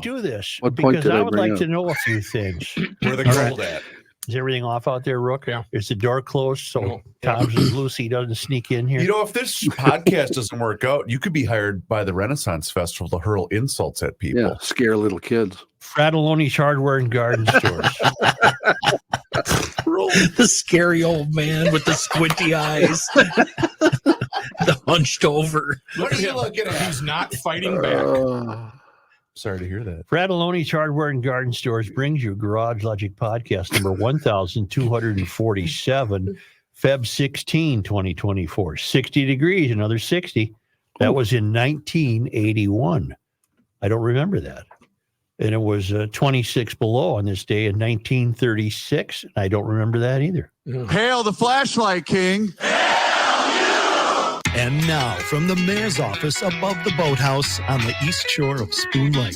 do this? What point Because did I I would bring like up? to know a few things. Where the gold at? Is everything off out there, Rook? Yeah. Is the door closed so No. Tom's and Lucy doesn't sneak in here? You know, if this podcast doesn't work out, you could be hired by the Renaissance Festival to hurl insults at people. Yeah, scare little kids. Fratelloni's Hardware and Garden Stores. The scary old man with the squinty eyes, the hunched over. What are you looking at? He's not fighting back. Sorry to hear that. Fratelloni's Hardware and Garden Stores brings you Garage Logic Podcast number 1247, Feb 16, 2024. 60 degrees, another 60. That was in 1981. I don't remember that. And it was 26 below on this day in 1936. I don't remember that either. Hail the flashlight king. And now, from the mayor's office above the boathouse on the east shore of Spoon Lake,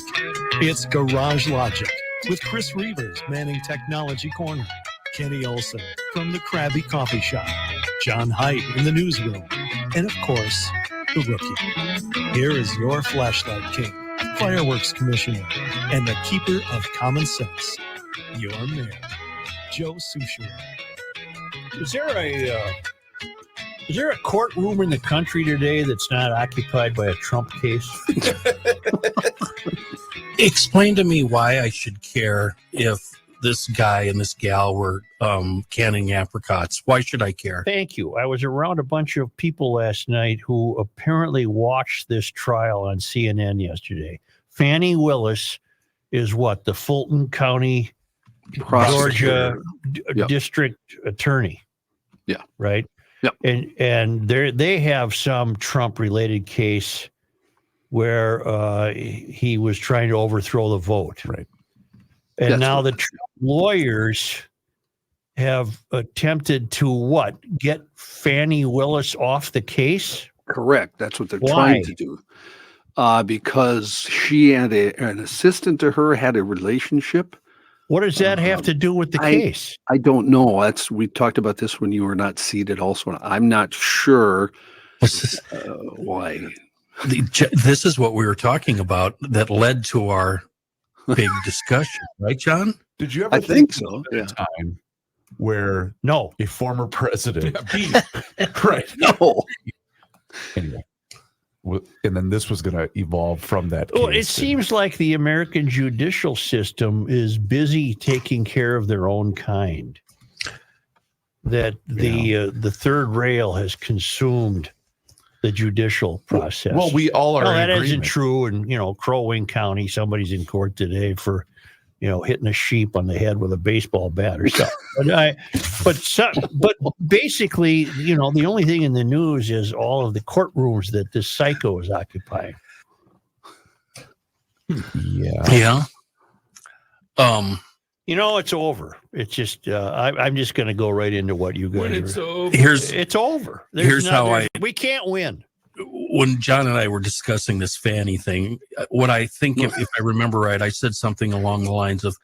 it's Garage Logic with Chris Reavers manning Technology Corner, Kenny Olson from the Krabby Coffee Shop, John Height in the newsroom, and of course, the Rookie. Here is your flashlight king, fireworks commissioner, and the keeper of common sense, your mayor, Joe Souchere. Is there a courtroom in the country today that's not occupied by a Trump case? Explain to me why I should care if this guy and this gal were canning apricots. Why should I care? Thank you. I was around a bunch of people last night who apparently watched this trial on CNN yesterday. Fannie Willis is what? The Fulton County, Georgia Yep. District Attorney. Yeah. Right? Yep. And they have some Trump-related case where he was trying to overthrow the vote. Right. And That's now what- the Trump lawyers have attempted to what? Get Fannie Willis off the case? Correct. That's what they're Why? trying to do. Because she and an assistant to her had a relationship. What does that have to do with the case? I don't know. We talked about this when you were not seated also. I'm not sure why. This is what we were talking about that led to our big discussion, right, John? Did you ever I think so. at a time where No. a former president, Beat. right? No. Anyway, and then this was going to evolve from that. Well, it case. seems like the American judicial system is busy taking care of their own kind. That the third rail has consumed the judicial process. Well, we all are. Well, in that isn't agreement. true. And, Crow Wing County, somebody's in court today for, hitting a sheep on the head with a baseball bat or something. But basically, the only thing in the news is all of the courtrooms that this psycho is occupying. Yeah. Yeah. It's over. It's just, I'm just going to go right into what you When guys it's are. over. It's over. Here's how we can't win. When John and I were discussing this Fanny thing, what I think, if I remember right, I said something along the lines of,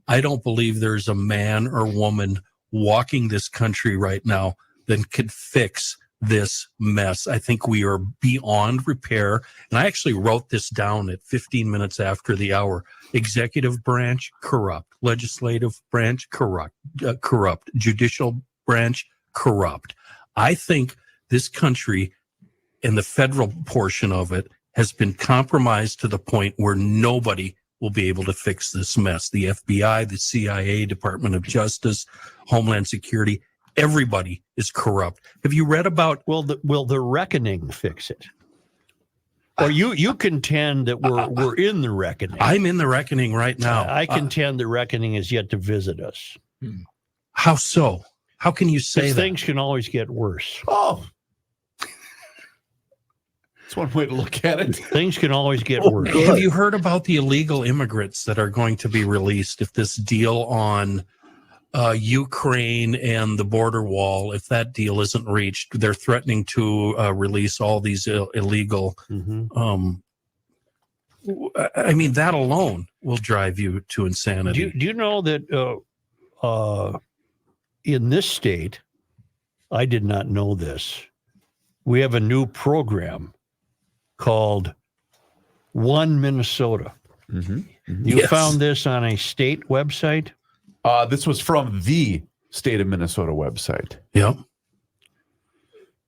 I don't believe there's a man or woman walking this country right now that could fix this mess. I think we are beyond repair. And I actually wrote this down at 15 minutes after the hour. Executive branch, corrupt. Legislative branch, corrupt. Judicial branch, corrupt. I think this country and the federal portion of it has been compromised to the point where nobody will be able to fix this mess. The FBI, the CIA, Department of Justice, Homeland Security, everybody is corrupt. Have you read about? Will the reckoning fix it? Or you contend that we're in the reckoning? I'm in the reckoning right now. I contend the reckoning is yet to visit us. How so? How can you say Because that? things can always get worse. Oh, that's one way to look at it. Things can always get worse. Have you heard about the illegal immigrants that are going to be released if this deal on Ukraine and the border wall, if that deal isn't reached? They're threatening to release all these illegal. Mhm. I mean, that alone will drive you to insanity. Do you know that in this state, I did not know this, we have a new program called One Minnesota. You Yes. found this on a state website? This was from the state of Minnesota website. Yep.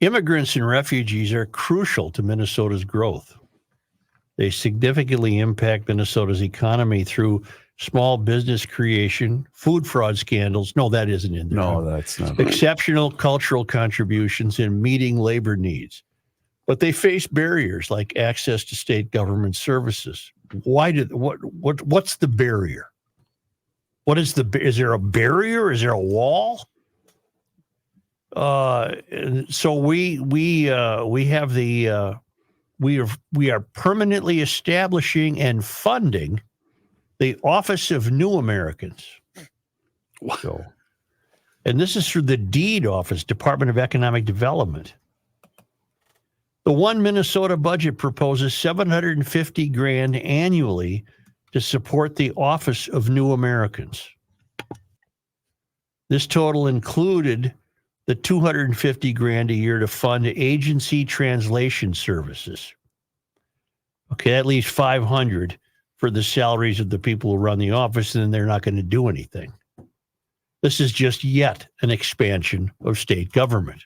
Immigrants and refugees are crucial to Minnesota's growth. They significantly impact Minnesota's economy through small business creation, food fraud scandals. No, that isn't in there. No, that's not. Exceptional cultural contributions in meeting labor needs. But they face barriers like access to state government services. What's the barrier? Is there a barrier? Is there a wall? And so we are permanently establishing and funding the Office of New Americans. So, and this is through the DEED office, Department of Economic Development. The One Minnesota budget proposes $750,000 annually to support the Office of New Americans. This total included the $250,000 a year to fund agency translation services. Okay, that leaves $500,000 for the salaries of the people who run the office, and then they're not going to do anything. This is just yet an expansion of state government.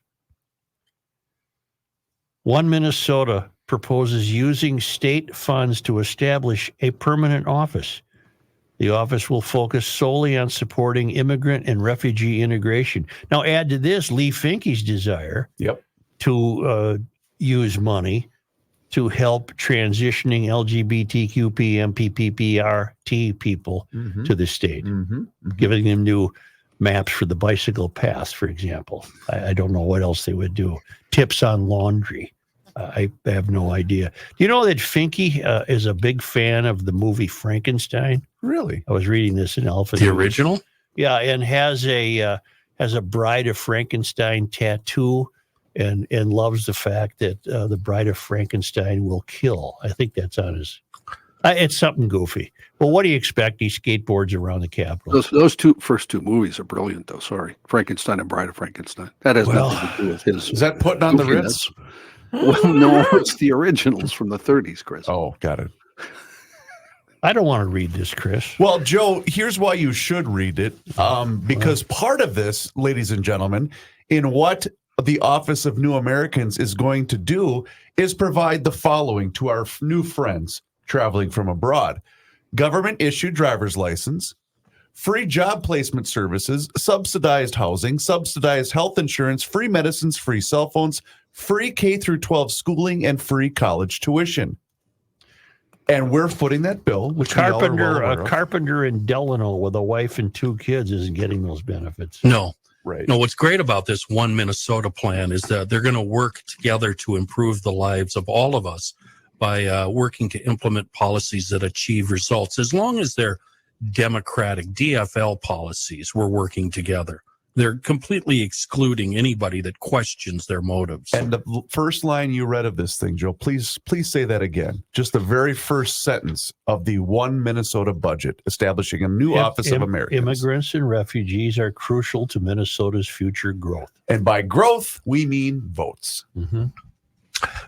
One Minnesota proposes using state funds to establish a permanent office. The office will focus solely on supporting immigrant and refugee integration. Now, add to this Lee Finke's desire to use money to help transitioning LGBTQP, MPPPRT people to the state, giving them new maps for the bicycle path, for example. I don't know what else they would do. Tips on laundry. I have no idea. Do you know that Finke is a big fan of the movie Frankenstein? Really? I was reading this in Alpha. The News. original? Yeah, and has a Bride of Frankenstein tattoo, and loves the fact that the Bride of Frankenstein will kill. I think that's on his. It's something goofy. Well, what do you expect? He skateboards around the Capitol. Those first two movies are brilliant, though. Sorry, Frankenstein and Bride of Frankenstein. That has nothing to do with his. Is that putting on the goofiness. Ritz? Well, no, it's the originals from the 30s, Chris. Oh, got it. I don't want to read this, Chris. Well, Joe, here's why you should read it. Because part of this, ladies and gentlemen, in what the Office of New Americans is going to do is provide the following to our new friends traveling from abroad: government issued driver's license, free job placement services, subsidized housing, subsidized health insurance, free medicines, free cell phones, free K through 12 schooling, and free college tuition. And we're footing that bill, which we all are well aware A of. carpenter in Delano with a wife and 2 kids isn't getting those benefits. No. Right. No, what's great about this One Minnesota plan is that they're going to work together to improve the lives of all of us by working to implement policies that achieve results. As long as they're democratic DFL policies, we're working together. They're completely excluding anybody that questions their motives. And the first line you read of this thing, Joe, please say that again. Just the very first sentence of the One Minnesota budget, establishing a new Office of Americans. Immigrants and refugees are crucial to Minnesota's future growth. And by growth, we mean votes.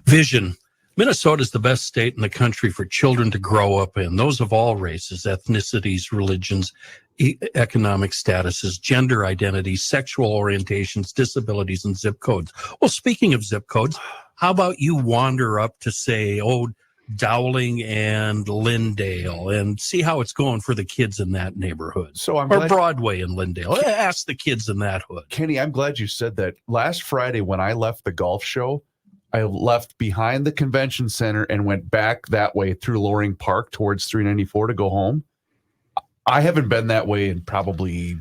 Vision. Minnesota is the best state in the country for children to grow up in, those of all races, ethnicities, religions, economic statuses, gender identities, sexual orientations, disabilities, and zip codes. Well, speaking of zip codes, how about you wander up to, say, Dowling and Lindale and see how it's going for the kids in that neighborhood? So I'm or glad, Broadway in Lindale. Ask the kids in that hood. Kenny, I'm glad you said that. Last Friday, when I left the golf show, I left behind the convention center and went back that way through Loring Park towards 394 to go home. I haven't been that way in probably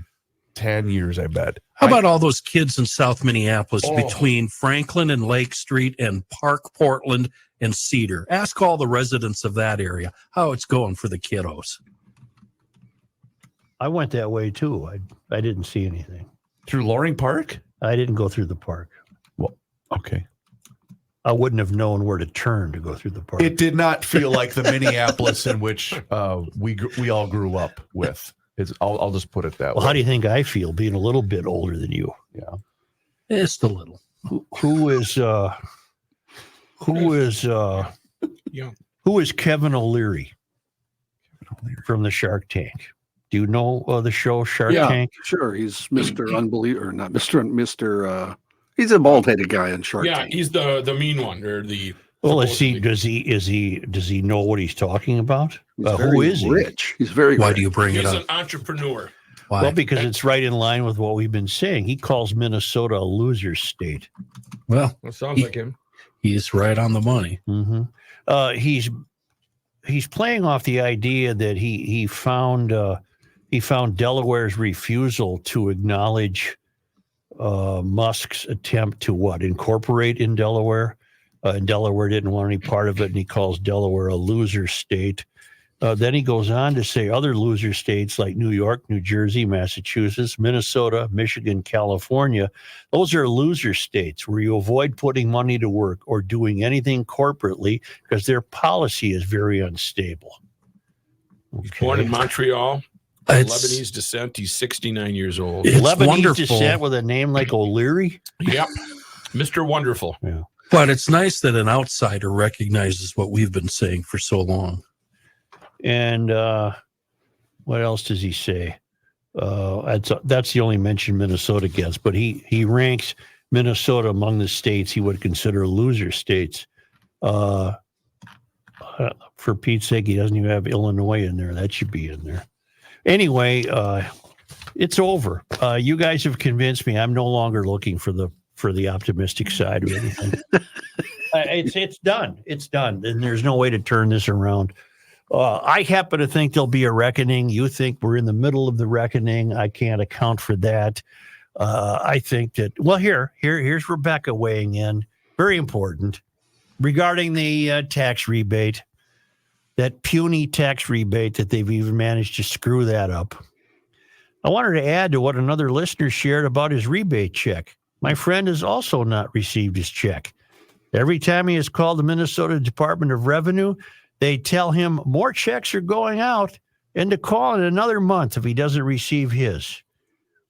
10 years, I bet. How about all those kids in South Minneapolis Oh. between Franklin and Lake Street and Park, Portland, and Cedar? Ask all the residents of that area how it's going for the kiddos. I went that way too. I didn't see anything. Through Loring Park? I didn't go through the park. Okay. I wouldn't have known where to turn to go through the park. It did not feel like the Minneapolis in which we all grew up with. I'll just put it that Well, way. how do you think I feel being a little bit older than you? Just a little. Who is Yeah. Kevin O'Leary? from the Shark Tank. Do you know the show Shark Yeah, Tank? sure. He's Mr. Unbeliever, not Mr. He's a bald-headed guy in Shark Yeah, Tank. he's the mean one or the. Well, supposedly- does he know what he's talking about? He's Who very is he? rich. He's very Why rich. do you bring it He's up? an entrepreneur. Why? Well, because it's right in line with what we've been saying. He calls Minnesota a loser state. Well, That sounds like him. he's right on the money. Mm-hmm. He's playing off the idea that he found Delaware's refusal to acknowledge Musk's attempt to incorporate in Delaware. And Delaware didn't want any part of it, and he calls Delaware a loser state. Then he goes on to say other loser states like New York, New Jersey, Massachusetts, Minnesota, Michigan, California, those are loser states where you avoid putting money to work or doing anything corporately because their policy is very unstable. He's born in Montreal. It's- Lebanese descent. He's 69 years old. It's Lebanese wonderful. descent with a name like O'Leary. Yep. Mr. Wonderful. But it's nice that an outsider recognizes what we've been saying for so long. And what else does he say? That's the only mention Minnesota gets, but he ranks Minnesota among the states he would consider loser states. For Pete's sake, he doesn't even have Illinois in there. That should be in there. Anyway, it's over. You guys have convinced me. I'm no longer looking for the optimistic side of anything. It's done. It's done. And there's no way to turn this around. I happen to think there'll be a reckoning. You think we're in the middle of the reckoning. I can't account for that. I think that, well, here's Rebecca weighing in. Very important. Regarding the tax rebate, that puny tax rebate that they've even managed to screw that up. I wanted to add to what another listener shared about his rebate check. My friend has also not received his check. Every time he has called the Minnesota Department of Revenue, they tell him more checks are going out and to call in another month if he doesn't receive his.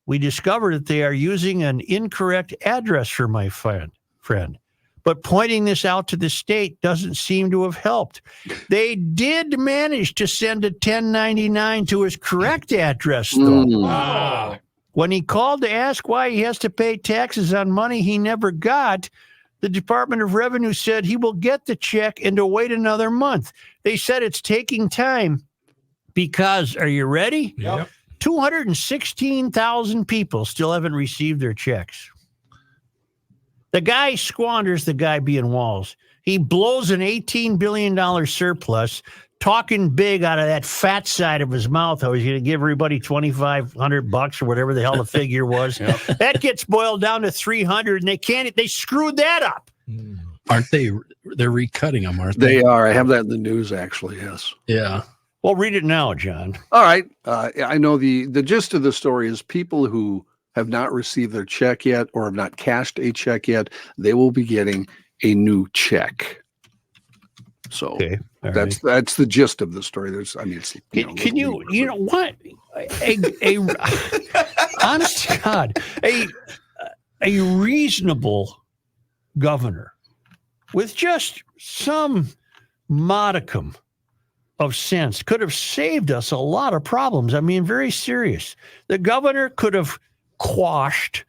We discovered that they are using an incorrect address for my friend. But pointing this out to the state doesn't seem to have helped. They did manage to send a 1099 to his correct address, though. Ah. When he called to ask why he has to pay taxes on money he never got, the Department of Revenue said he will get the check and to wait another month. They said it's taking time because, are you ready? Yep. 216,000 people still haven't received their checks. The guy squanders the guy being Walls. He blows an $18 billion surplus, talking big out of that fat side of his mouth. How he's going to give everybody $2,500 or whatever the hell the figure was. That gets boiled down to 300, and they screwed that up. Aren't they? They're recutting them, aren't they? They are. I have that in the news, actually. Yes. Yeah. Well, read it now, John. All right. I know the gist of the story is people who have not received their check yet or have not cashed a check yet, they will be getting a new check. So Okay. All that's the gist of the story. There's, I mean, it's, Can you know what? Honest to God, a reasonable governor with just some modicum of sense could have saved us a lot of problems. I mean, very serious. The governor could have quashed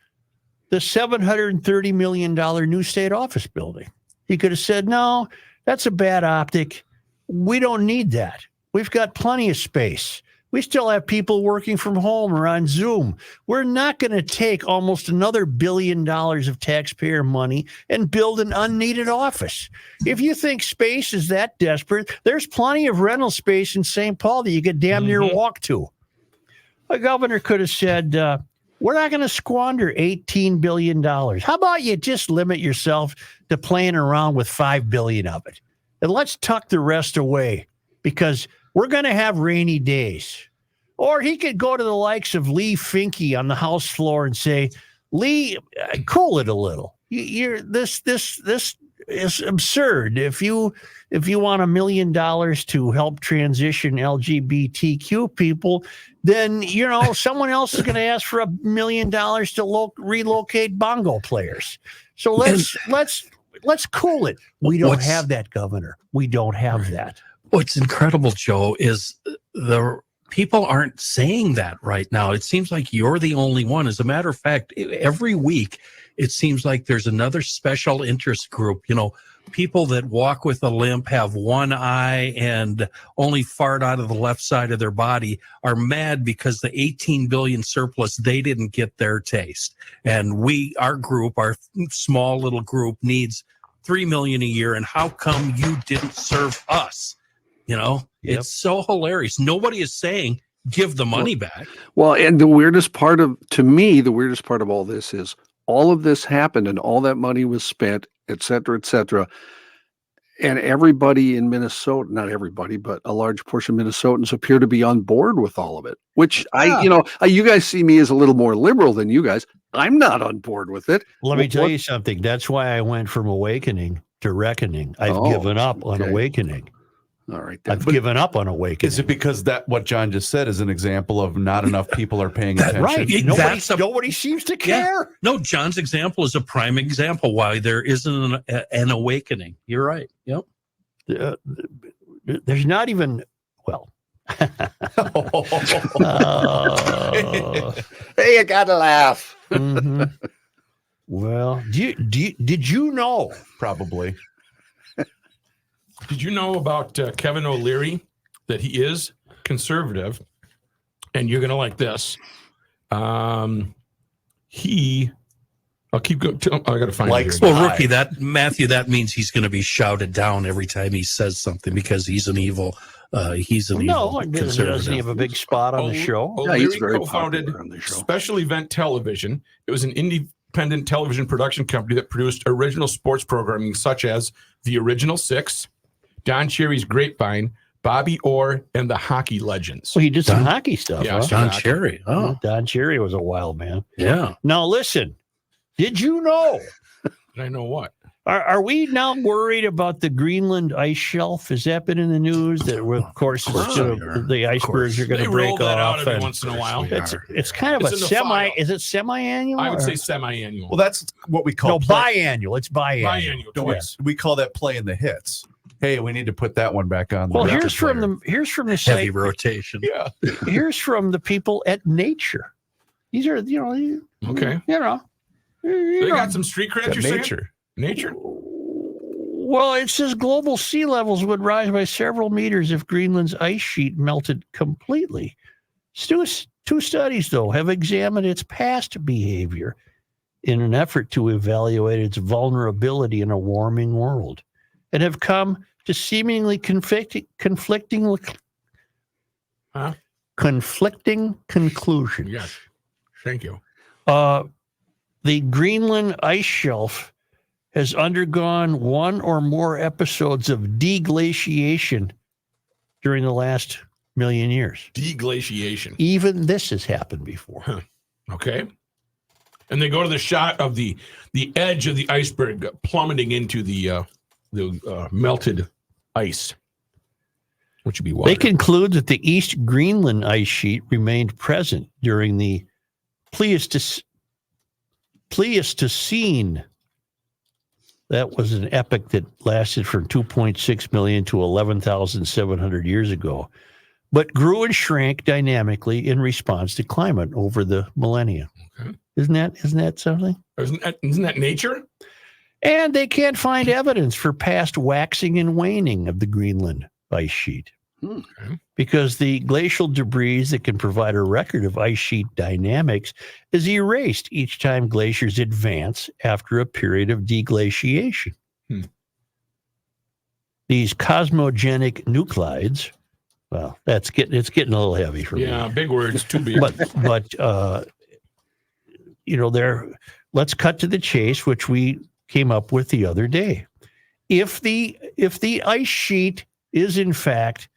the $730 million new state office building. He could have said, no, that's a bad optic. We don't need that. We've got plenty of space. We still have people working from home or on Zoom. We're not going to take almost another $1 billion of taxpayer money and build an unneeded office. If you think space is that desperate, there's plenty of rental space in St. Paul that you could damn near walk to. A governor could have said, we're not going to squander $18 billion. How about you just limit yourself to playing around with $5 billion of it? And let's tuck the rest away because we're going to have rainy days. Or he could go to the likes of Lee Finke on the House floor and say, Lee, cool it a little. This is absurd. If you want $1 million to help transition LGBTQ people, then someone else is going to ask for $1 million to relocate bongo players. So let's cool it. We don't have that, Governor. We don't have that. What's incredible, Joe, is the people aren't saying that right now. It seems like you're the only one. As a matter of fact, every week it seems like there's another special interest group. You know, people that walk with a limp, have one eye, and only fart out of the left side of their body are mad because the 18 billion surplus, they didn't get their taste. And our group, our small little group, needs 3 million a year. And how come you didn't serve us? You know, Yep. It's so hilarious. Nobody is saying give the money back. Well, and the weirdest part of all this is all of this happened and all that money was spent, et cetera, et cetera. And everybody in Minnesota, not everybody, but a large portion of Minnesotans appear to be on board with all of it, which you guys see me as a little more liberal than you guys. I'm not on board with it. Let me tell you something. That's why I went from awakening to reckoning. I've given up on okay. awakening. All right. I've given up on awakening. Is it because that what John just said is an example of not enough people are paying attention? Right. Nobody seems to care. No, John's example is a prime example why there isn't an awakening. You're right. Yep. There's not even, well. Hey, you gotta laugh. Mhm. Well, did you know? Probably. Did you know about Kevin O'Leary, that he is conservative? And you're going to like this. I'll keep going. I got to find Likes it here. Well, rookie, Matthew, that means he's going to be shouted down every time he says something because he's an evil. No, doesn't he have a big spot on the show? Yeah, he's O'Leary very co-founded popular on the show. Special Event Television. It was an independent television production company that produced original sports programming such as The Original Six, Don Cherry's Grapevine, Bobby Orr, and the Hockey Legends. Well, he did some hockey stuff. Yeah, huh? so- Don Cherry. Oh, Don Cherry was a wild man. yeah. Now listen, did you know? Did I know what? Are we now worried about the Greenland ice shelf? Has that been in the news? That of course the icebergs are going They to break roll that out off. every and once in a while. it's kind of It's a in the semi. file. Is it semi-annual? I would or- say semi-annual. Well, that's what we call no biannual. It's biannual. biannual. No, Twice. we call that playing the hits. Hey, we need to put that one back on. Well, the here's record from player. the Heavy site. rotation. Yeah. Here's from the people at Nature. These are Okay. They got some street cred, Got you're saying? nature. Nature? Well, it says global sea levels would rise by several meters if Greenland's ice sheet melted completely. Two studies, though, have examined its past behavior in an effort to evaluate its vulnerability in a warming world and have come to seemingly conflicting conclusions. Yes. Thank you. The Greenland ice shelf has undergone one or more episodes of deglaciation during the last million years. Deglaciation. Even this has happened before. Okay. And they go to the shot of the edge of the iceberg plummeting into the melted ice, which would be water. They conclude that the East Greenland ice sheet remained present during the Pleistocene. That was an epoch that lasted from 2.6 million to 11,700 years ago, but grew and shrank dynamically in response to climate over the millennia. Okay. Isn't that something? Isn't that nature? And they can't find evidence for past waxing and waning of the Greenland ice sheet. Okay. Because the glacial debris that can provide a record of ice sheet dynamics is erased each time glaciers advance after a period of deglaciation. These cosmogenic nuclides, well, it's getting a little heavy for me. Yeah, big words, too big. But let's cut to the chase, which we came up with the other day. If the ice sheet is in fact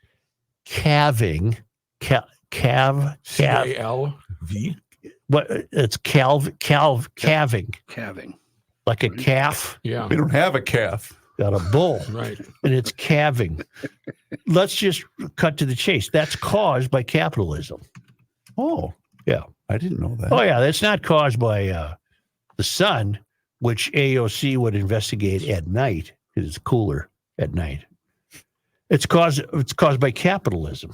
calving, CALV? what it's calving, like a calf Yeah. We don't have a calf. got a bull, Right. and it's calving. Let's just cut to the chase. That's caused by capitalism. Oh, Yeah. I didn't know that. Oh yeah, that's not caused by the sun, which AOC would investigate at night because it's cooler at night. It's caused by capitalism.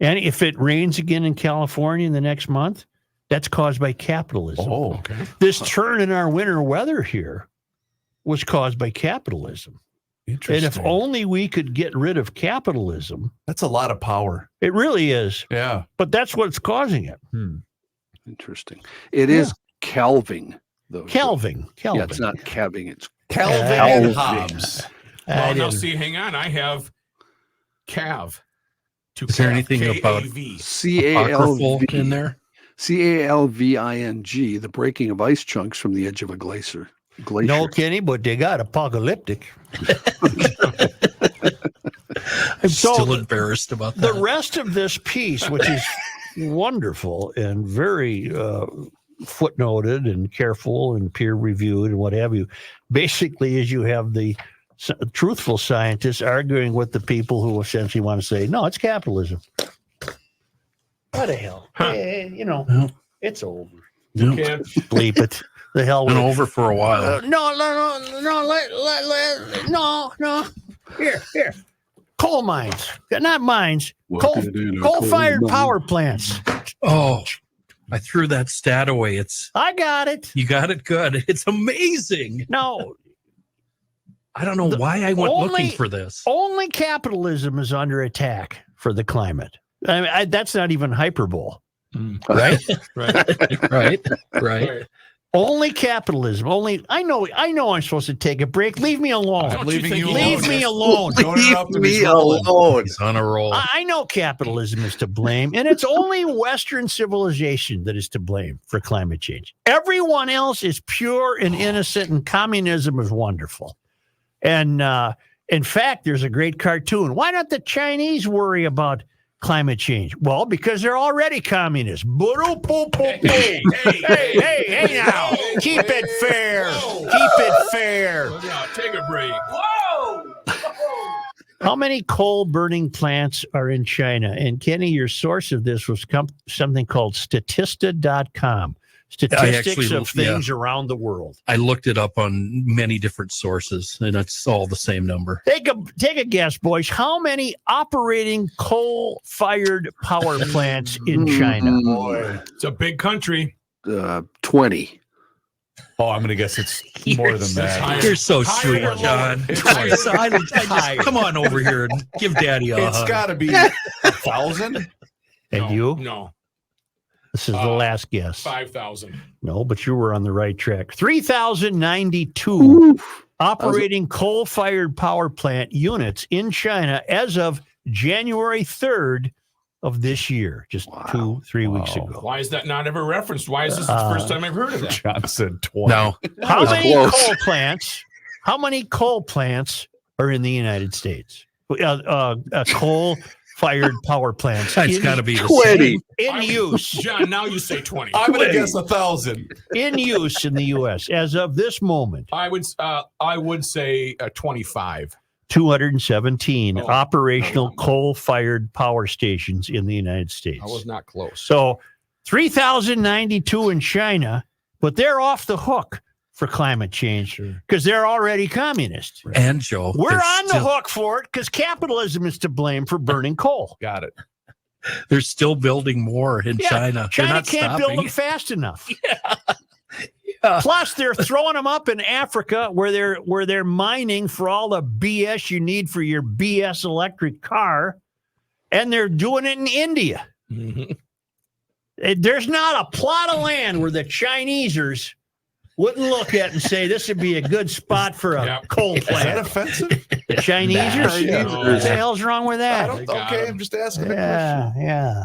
And if it rains again in California in the next month, that's caused by capitalism. Oh, Okay. This turn in our winter weather here was caused by capitalism. And interesting. if only we could get rid of capitalism, That's a lot of power. it really is. Yeah. But that's what's causing it. Interesting. It is calving, though. Calving. Yeah, it's not calving. It's Calvin Calvin. and Hobbes. Well, now didn't- see, hang on. I have Cav. To Is there Cav, anything about- K-A-V. Apocryphal in there. CALVING, the breaking of ice chunks from the edge of a glacier. No, Kenny, but they got apocalyptic. I'm So still embarrassed about The that. rest of this piece, which is wonderful and very footnoted and careful and peer reviewed and what have you, basically is you have the truthful scientists arguing with the people who essentially want to say, no, it's capitalism. What the hell? Huh. Yeah. It's over. Yeah. Can't. Bleep it. The hell with Been it. over for a while. No. Here. Coal mines, not mines. Welcome to Coal-fired coal power plants. Oh, I threw that stat away. I got it. You got it good. It's amazing. No, I don't know why I went only- looking for this. only capitalism is under attack for the climate. I mean, that's not even hyperbole, right? Right. Right. Right. Only capitalism. Only I know. I'm supposed to take a break. Leave me alone. Don't leaving think you he alone. Leave knows me this? alone. Don't interrupt him. He's me rolling. alone. He's on a roll. I know capitalism is to blame, and it's only Western civilization that is to blame for climate change. Everyone else is pure and innocent, and communism is wonderful. And in fact, there's a great cartoon. Why don't the Chinese worry about climate change? Well, because they're already communists. Hey now. Keep it fair. Keep it fair. Now, take a break. How many coal burning plants are in China? And Kenny, your source of this was something called Statista.com. Statistics actually- of things around the world. I looked it up on many different sources, and it's all the same number. Take a guess, boys. How many operating coal-fired power plants in China? Boy. It's a big country. 20. Oh, I'm going to guess it's more than that. higher. You're so Higher sweet, or lower? John. It's I just, come on over here and give Daddy a It's hug. got to be 1,000. And No, you? No. This is the last guess. 5,000. No, but you were on the right track. 3,092 Oof. operating coal-fired power plant units in China as of January 3rd of this year, just Wow. 2-3 weeks Wow. ago. Why is that not ever referenced? Why is this the first time I've heard of that? John said 20. No, How was many close. coal plants? How many coal plants are in the United States? Coal-fired power plants. it's in- got to be the 20. in use. John, now you say 20. I'm going to guess 1,000. In use in the U.S. as of this moment. I would say 25. 217 Oh. operational coal-fired power stations in the United States. I was not close. So 3,092 in China, but they're off the hook for climate change because they're already communist. And Joe, We're they're on the still- hook for it because capitalism is to blame for burning coal. Got it. They're still building more in Yeah, China. They're China not can't stopping. build them fast enough. Yeah. Plus, they're throwing them up in Africa where they're mining for all the BS you need for your BS electric car, and they're doing it in India. Mhm. There's not a plot of land where the Chinesers wouldn't look at and say this would be a good spot for a Yeah. coal Is that plant. offensive? The Chinesers? Nah, What the hell's wrong with I that? don't, They got okay, him. I'm just asking a question. Yeah.